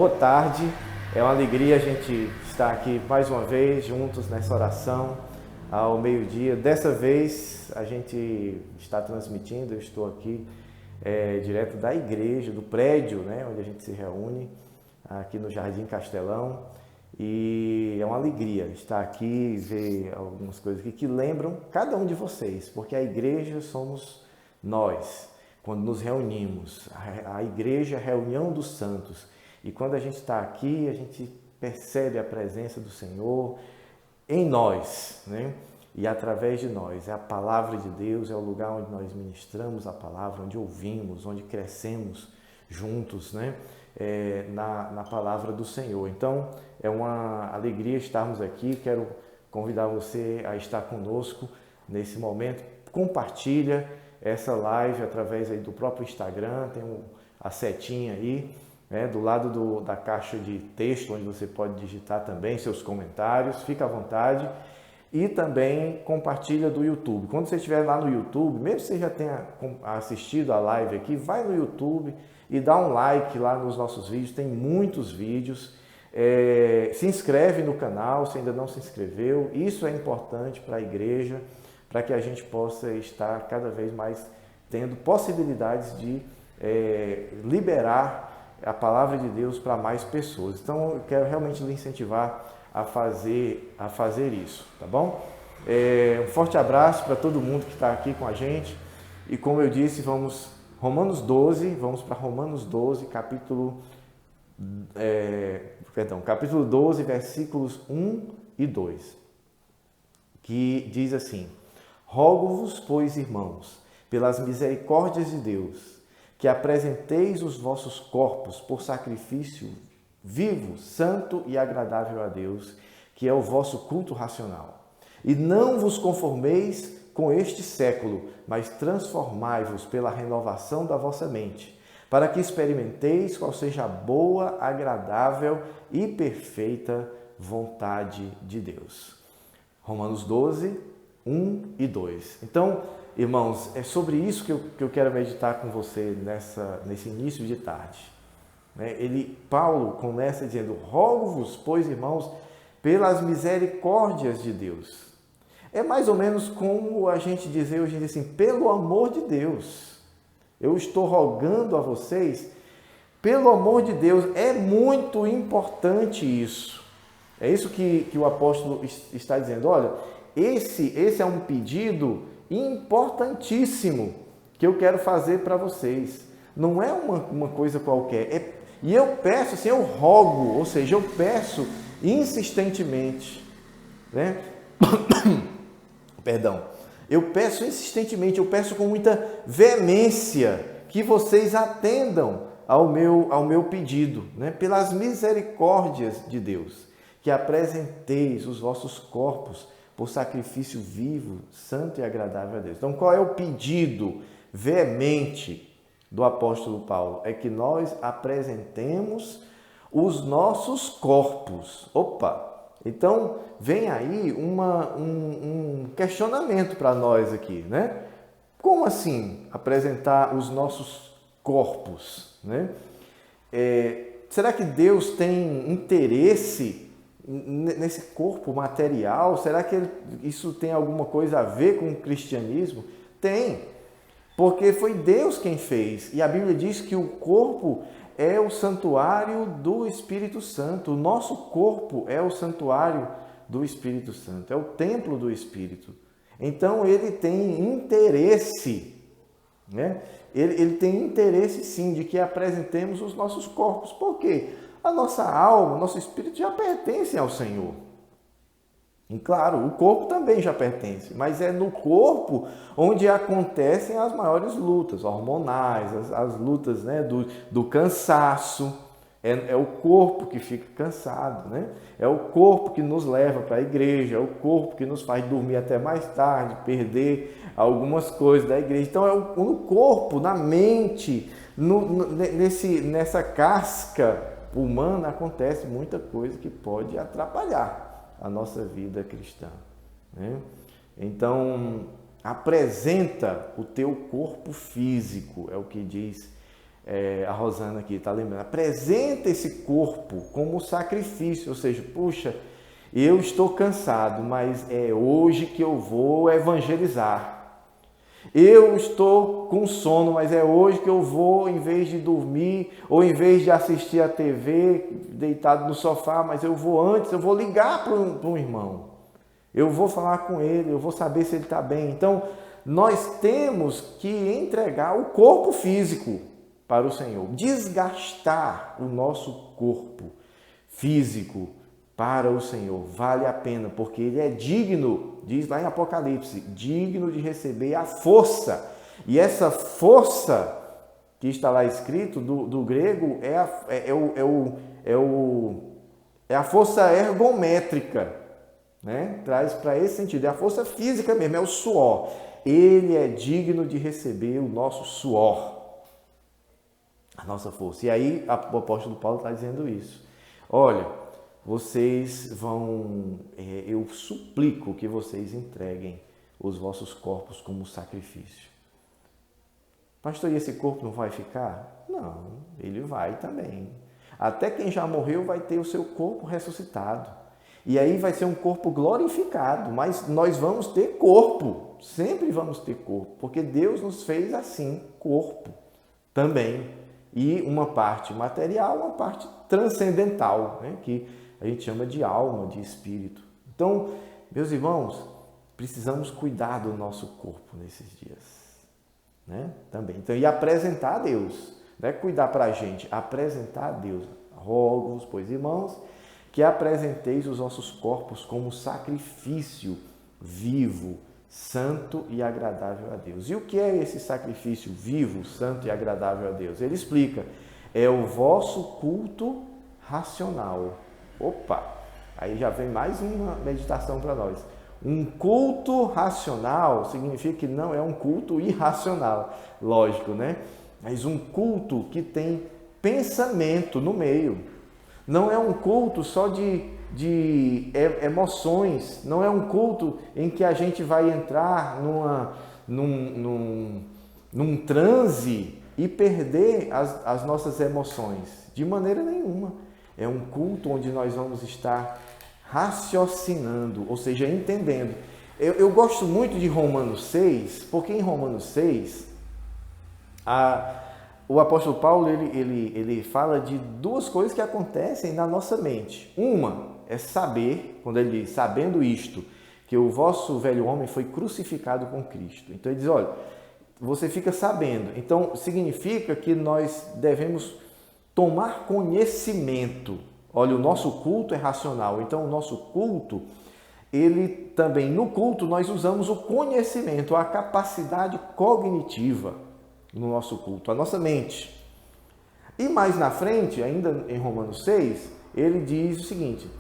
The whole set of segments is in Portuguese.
Boa tarde, é uma alegria a gente estar aqui mais uma vez juntos nessa oração ao meio-dia. Dessa vez a gente está transmitindo, eu estou aqui direto da igreja, do prédio, né, onde a gente se reúne, aqui no Jardim Castelão. E é uma alegria estar aqui e ver algumas coisas aqui que lembram cada um de vocês, porque a igreja somos nós, quando nos reunimos. A igreja é a reunião dos santos. E quando a gente está aqui, a gente percebe a presença do Senhor em nós, né? E através de nós. É a palavra de Deus, é o lugar onde nós ministramos a palavra, onde ouvimos, onde crescemos juntos, né? Na palavra do Senhor. Então, é uma alegria estarmos aqui. Quero convidar você a estar conosco nesse momento. Compartilha essa live através aí do próprio Instagram, tem a setinha aí, do lado da caixa de texto, onde você pode digitar também seus comentários, fica à vontade. E também compartilha do YouTube. Quando você estiver lá no YouTube, mesmo que você já tenha assistido a live aqui, vai no YouTube e dá um like lá nos nossos vídeos, tem muitos vídeos. Se inscreve no canal se ainda não se inscreveu, isso é importante para a igreja, para que a gente possa estar cada vez mais tendo possibilidades de liberar a palavra de Deus para mais pessoas. Então eu quero realmente lhe incentivar a fazer isso, tá bom? Um forte abraço para todo mundo que está aqui com a gente. E como eu disse, vamos para Romanos 12, capítulo 12, versículos 1 e 2, que diz assim: Rogo-vos, pois, irmãos, pelas misericórdias de Deus, que apresenteis os vossos corpos por sacrifício vivo, santo e agradável a Deus, que é o vosso culto racional. E não vos conformeis com este século, mas transformai-vos pela renovação da vossa mente, para que experimenteis qual seja a boa, agradável e perfeita vontade de Deus. Romanos 12, 1 e 2. Então, irmãos, é sobre isso que eu quero meditar com você nesse início de tarde. Paulo começa dizendo: rogo-vos, pois, irmãos, pelas misericórdias de Deus. É mais ou menos como a gente dizer hoje assim: pelo amor de Deus, eu estou rogando a vocês, pelo amor de Deus. É muito importante isso. É isso que o apóstolo está dizendo. Olha, esse é um pedido importantíssimo que eu quero fazer para vocês. Não é uma coisa qualquer. E eu peço, assim, eu rogo, ou seja, eu peço insistentemente, né? Perdão. Eu peço insistentemente, eu peço com muita veemência que vocês atendam ao meu pedido, né? Pelas misericórdias de Deus, que apresenteis os vossos corpos por sacrifício vivo, santo e agradável a Deus. Então, qual é o pedido veemente do apóstolo Paulo? É que nós apresentemos os nossos corpos. Então vem aí um questionamento para nós aqui, né? Como assim apresentar os nossos corpos, né? Será que Deus tem interesse nesse corpo material? Será que isso tem alguma coisa a ver com o cristianismo? Tem, porque foi Deus quem fez. E a Bíblia diz que o corpo é o santuário do Espírito Santo. O nosso corpo é o santuário do Espírito Santo, é o templo do Espírito. Então ele tem interesse, né? Ele tem interesse sim de que apresentemos os nossos corpos. Por quê? A nossa alma, nosso espírito já pertencem ao Senhor. E claro, o corpo também já pertence, mas é no corpo onde acontecem as maiores lutas hormonais, as lutas, né, do cansaço. É o corpo que fica cansado, né? É o corpo que nos leva para a igreja, é o corpo que nos faz dormir até mais tarde, perder algumas coisas da igreja. Então é no corpo, na mente, nessa casca humana acontece muita coisa que pode atrapalhar a nossa vida cristã, né? Então, apresenta o teu corpo físico, é o que diz a Rosana aqui está lembrando, apresenta esse corpo como sacrifício, ou seja, puxa, eu estou cansado, mas é hoje que eu vou evangelizar. Eu estou com sono, mas é hoje que eu vou, em vez de dormir, ou em vez de assistir a TV, deitado no sofá, mas eu vou ligar para um irmão. Eu vou falar com ele, eu vou saber se ele está bem. Então, nós temos que entregar o corpo físico para o Senhor. Desgastar o nosso corpo físico para o Senhor vale a pena, porque Ele é digno, diz lá em Apocalipse, digno de receber a força. E essa força que está lá escrito, do grego, é a força ergométrica, né? Traz para esse sentido, é a força física mesmo, é o suor. Ele é digno de receber o nosso suor, a nossa força. E aí o apóstolo Paulo está dizendo isso. Olha, vocês vão, eu suplico que vocês entreguem os vossos corpos como sacrifício. Pastor, e esse corpo não vai ficar? Não, ele vai também. Até quem já morreu vai ter o seu corpo ressuscitado. E aí vai ser um corpo glorificado, mas nós vamos ter corpo, sempre vamos ter corpo, porque Deus nos fez assim, corpo também. E uma parte material, uma parte transcendental, né? Que a gente chama de alma, de espírito. Então, meus irmãos, precisamos cuidar do nosso corpo nesses dias, né? Também. Então, e apresentar a Deus, não é cuidar para a gente, apresentar a Deus. Rogo-vos, pois, irmãos, que apresenteis os vossos corpos como sacrifício vivo, santo e agradável a Deus. E o que é esse sacrifício vivo, santo e agradável a Deus? Ele explica, é o vosso culto racional. Opa, aí já vem mais uma meditação para nós. Um culto racional significa que não é um culto irracional, lógico, né? Mas um culto que tem pensamento no meio. Não é um culto só de emoções, não é um culto em que a gente vai entrar num transe e perder as nossas emoções. De maneira nenhuma. É um culto onde nós vamos estar raciocinando, ou seja, entendendo. Eu gosto muito de Romanos 6, porque em Romanos 6, o apóstolo Paulo ele fala de duas coisas que acontecem na nossa mente. Uma é saber, quando ele diz, sabendo isto, que o vosso velho homem foi crucificado com Cristo. Então ele diz, olha, você fica sabendo. Então significa que nós devemos tomar conhecimento. Olha, o nosso culto é racional. Então o nosso culto, ele também, no culto nós usamos o conhecimento, a capacidade cognitiva no nosso culto, a nossa mente. E mais na frente, ainda em Romanos 6, ele diz o seguinte,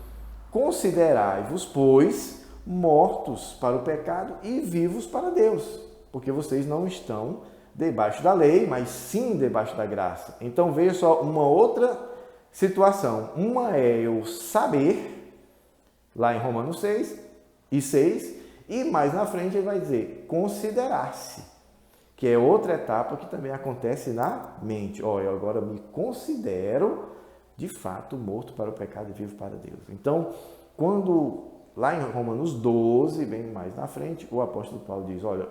considerai-vos, pois, mortos para o pecado e vivos para Deus, porque vocês não estão debaixo da lei, mas sim debaixo da graça. Então veja só uma outra situação. Uma é eu saber, lá em Romanos 6 e 6, e mais na frente ele vai dizer considerar-se, que é outra etapa que também acontece na mente. Olha, eu agora me considero de fato morto para o pecado e vivo para Deus. Então, quando lá em Romanos 12, bem mais na frente, o apóstolo Paulo diz, olha,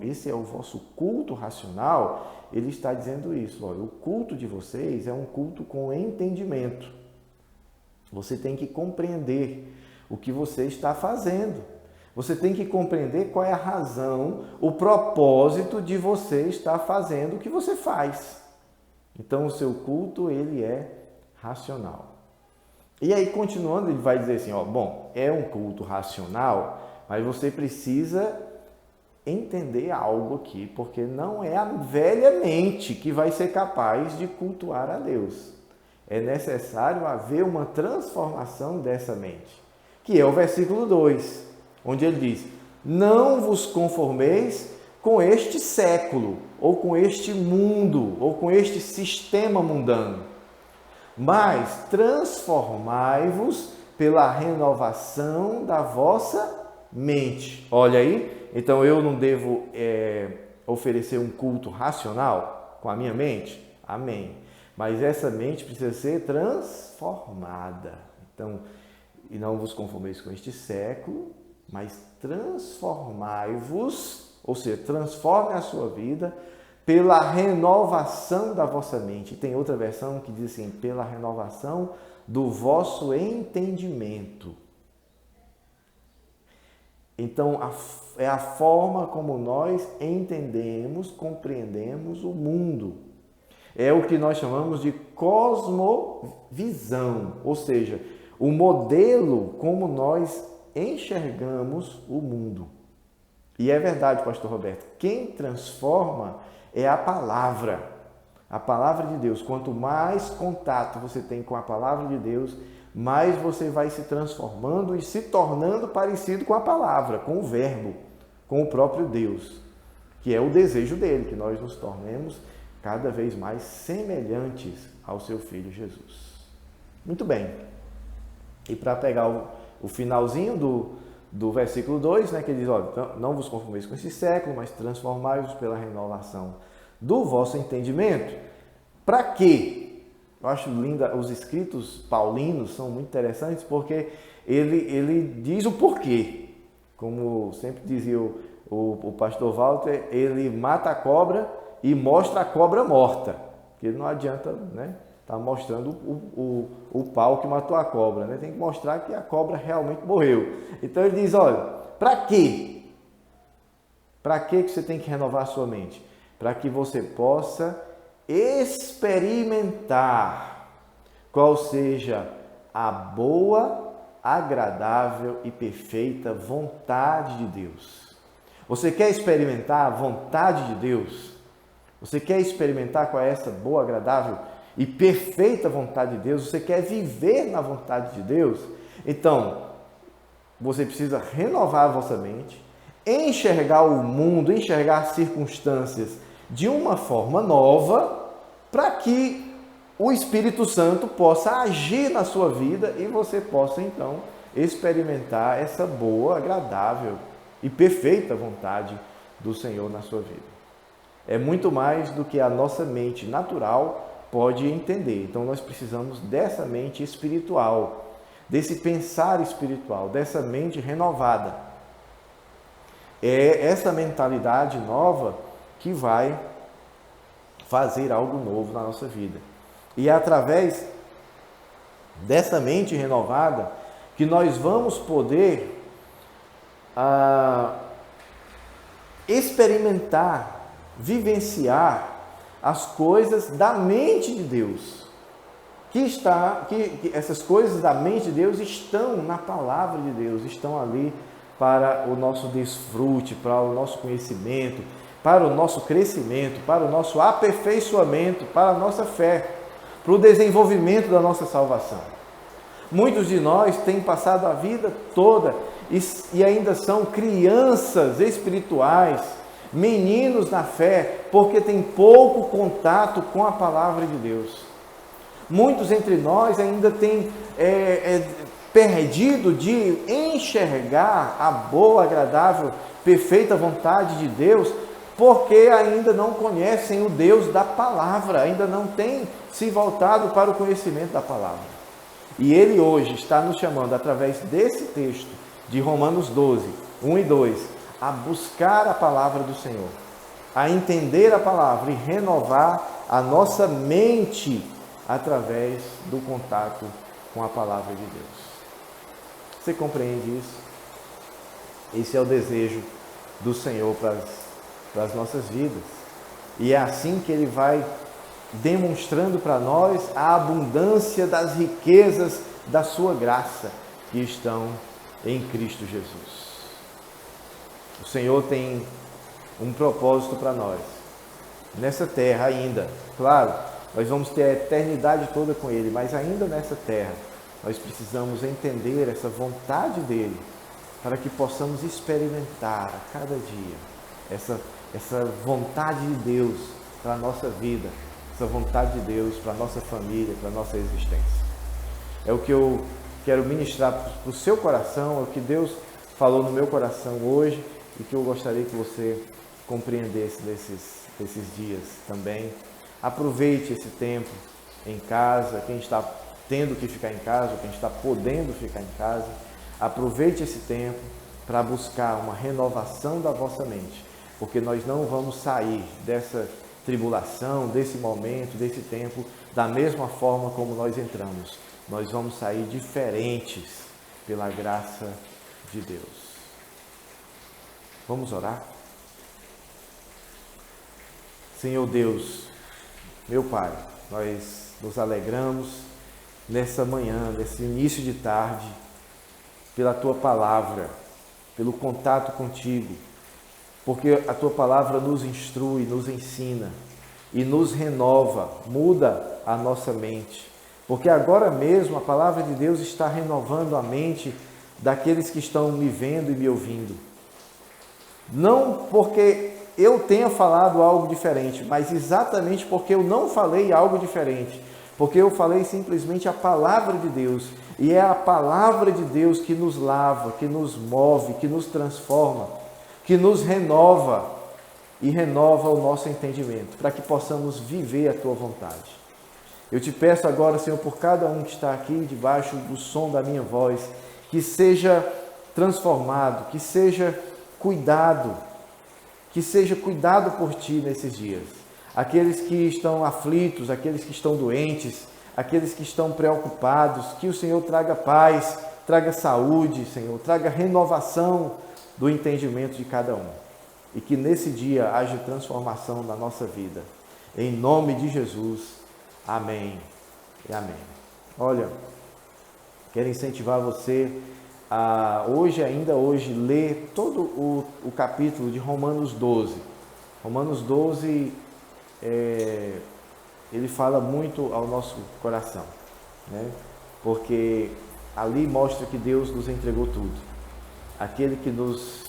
esse é o vosso culto racional, ele está dizendo isso, olha, o culto de vocês é um culto com entendimento. Você tem que compreender o que você está fazendo. Você tem que compreender qual é a razão, o propósito de você estar fazendo o que você faz. Então, o seu culto, ele é racional. E aí, continuando, ele vai dizer assim, ó, bom, é um culto racional, mas você precisa entender algo aqui, porque não é a velha mente que vai ser capaz de cultuar a Deus. É necessário haver uma transformação dessa mente, que é o versículo 2, onde ele diz, não vos conformeis com este século, ou com este mundo, ou com este sistema mundano, mas transformai-vos pela renovação da vossa mente. Olha aí, então eu não devo oferecer um culto racional com a minha mente? Amém. Mas essa mente precisa ser transformada. Então, e não vos conformeis com este século, mas transformai-vos, ou seja, transforme a sua vida pela renovação da vossa mente. Tem outra versão que diz assim, pela renovação do vosso entendimento. Então, é a forma como nós entendemos, compreendemos o mundo. É o que nós chamamos de cosmovisão, ou seja, o modelo como nós enxergamos o mundo. E é verdade, pastor Roberto, quem transforma é a palavra de Deus. Quanto mais contato você tem com a palavra de Deus, mais você vai se transformando e se tornando parecido com a palavra, com o verbo, com o próprio Deus, que é o desejo dele, que nós nos tornemos cada vez mais semelhantes ao seu Filho Jesus. Muito bem. E para pegar o finalzinho do versículo 2, né, que ele diz, olha, não vos conformeis com esse século, mas transformai-vos pela renovação do vosso entendimento. Para quê? Eu acho linda, os escritos paulinos são muito interessantes porque ele diz o porquê. Como sempre dizia o pastor Walter, ele mata a cobra e mostra a cobra morta. Porque não adianta, né, tá mostrando o pau que matou a cobra, né? Tem que mostrar que a cobra realmente morreu. Então ele diz, olha, para quê? Para que você tem que renovar a sua mente? Para que você possa experimentar qual seja a boa, agradável e perfeita vontade de Deus. Você quer experimentar a vontade de Deus? Você quer experimentar qual é essa boa, agradável e perfeita vontade de Deus? Você quer viver na vontade de Deus? Então, você precisa renovar a vossa mente, enxergar o mundo, enxergar as circunstâncias de uma forma nova, para que o Espírito Santo possa agir na sua vida e você possa, então, experimentar essa boa, agradável e perfeita vontade do Senhor na sua vida. É muito mais do que a nossa mente natural pode entender. Então, nós precisamos dessa mente espiritual, desse pensar espiritual, dessa mente renovada. É essa mentalidade nova que vai fazer algo novo na nossa vida. E é através dessa mente renovada que nós vamos poder experimentar, vivenciar as coisas da mente de Deus. Que essas coisas da mente de Deus estão na palavra de Deus, estão ali para o nosso desfrute, para o nosso conhecimento, para o nosso crescimento, para o nosso aperfeiçoamento, para a nossa fé, para o desenvolvimento da nossa salvação. Muitos de nós têm passado a vida toda e ainda são crianças espirituais, meninos na fé, porque têm pouco contato com a palavra de Deus. Muitos entre nós ainda têm perdido de enxergar a boa, agradável, perfeita vontade de Deus, porque ainda não conhecem o Deus da palavra, ainda não têm se voltado para o conhecimento da palavra. E Ele hoje está nos chamando, através desse texto de Romanos 12, 1 e 2, a buscar a palavra do Senhor, a entender a palavra e renovar a nossa mente através do contato com a palavra de Deus. Você compreende isso? Esse é o desejo do Senhor para as nossas vidas. E é assim que Ele vai demonstrando para nós a abundância das riquezas da sua graça que estão em Cristo Jesus. O Senhor tem um propósito para nós, nessa terra ainda. Claro, nós vamos ter a eternidade toda com Ele, mas ainda nessa terra, nós precisamos entender essa vontade dEle, para que possamos experimentar a cada dia essa vontade de Deus para a nossa vida, essa vontade de Deus para a nossa família, para a nossa existência. É o que eu quero ministrar para o seu coração, é o que Deus falou no meu coração hoje e que eu gostaria que você compreendesse desses dias também, Aproveite esse tempo em casa, quem está tendo que ficar em casa, quem está podendo ficar em casa, aproveite esse tempo para buscar uma renovação da vossa mente, porque nós não vamos sair dessa tribulação, desse momento, desse tempo, da mesma forma como nós entramos. Nós vamos sair diferentes pela graça de Deus. Vamos orar? Senhor Deus, meu Pai, nós nos alegramos nessa manhã, nesse início de tarde, pela Tua Palavra, pelo contato contigo, porque a Tua Palavra nos instrui, nos ensina e nos renova, muda a nossa mente, porque agora mesmo a Palavra de Deus está renovando a mente daqueles que estão me vendo e me ouvindo. Não porque eu tenha falado algo diferente, mas exatamente porque eu não falei algo diferente, porque eu falei simplesmente a Palavra de Deus, e é a Palavra de Deus que nos lava, que nos move, que nos transforma, que nos renova e renova o nosso entendimento, para que possamos viver a Tua vontade. Eu te peço agora, Senhor, por cada um que está aqui debaixo do som da minha voz, que seja transformado, que seja cuidado por Ti nesses dias. Aqueles que estão aflitos, aqueles que estão doentes, aqueles que estão preocupados, que o Senhor traga paz, traga saúde, Senhor, traga renovação do entendimento de cada um. E que nesse dia haja transformação na nossa vida. Em nome de Jesus, amém e amém. Olha, quero incentivar você a hoje ler todo o capítulo de Romanos 12. Romanos 12, ele fala muito ao nosso coração, né? Porque ali mostra que Deus nos entregou tudo. Aquele que nos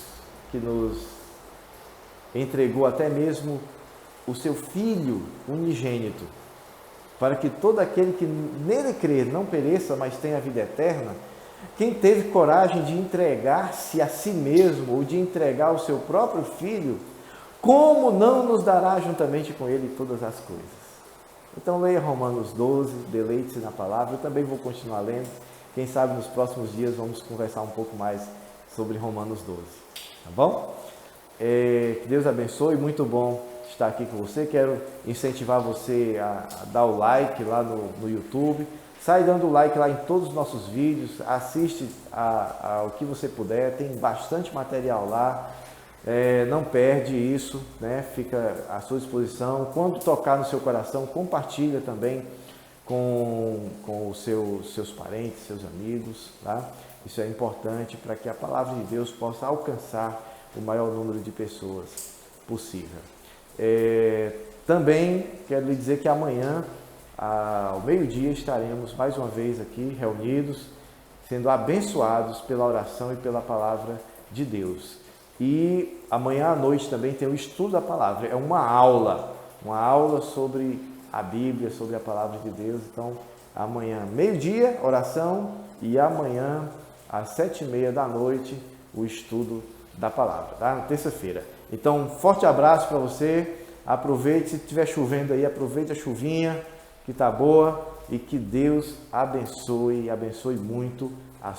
entregou até mesmo o seu Filho unigênito, para que todo aquele que nele crer não pereça, mas tenha a vida eterna. Quem teve coragem de entregar-se a si mesmo, ou de entregar o seu próprio Filho, como não nos dará juntamente com Ele todas as coisas? Então leia Romanos 12, deleite-se na palavra. Eu também vou continuar lendo. Quem sabe nos próximos dias vamos conversar um pouco mais sobre Romanos 12. Tá bom? Que Deus abençoe, muito bom estar aqui com você. Quero incentivar você a dar o like lá no YouTube. Sai dando like lá em todos os nossos vídeos, assiste ao que você puder, tem bastante material lá, não perde isso, né? Fica à sua disposição. Quando tocar no seu coração, compartilha também com os seus parentes, seus amigos, tá? Isso é importante para que a palavra de Deus possa alcançar o maior número de pessoas possível. Também quero lhe dizer que amanhã, ao meio-dia, estaremos mais uma vez aqui reunidos, sendo abençoados pela oração e pela palavra de Deus. E amanhã à noite também tem o estudo da palavra. É uma aula sobre a Bíblia, sobre a palavra de Deus. Então, amanhã, meio-dia, oração, e amanhã, às 7h30 da noite, o estudo da palavra, tá? Na terça-feira. Então, um forte abraço para você. Aproveite, se estiver chovendo aí, aproveite a chuvinha, que está boa, e que Deus abençoe muito a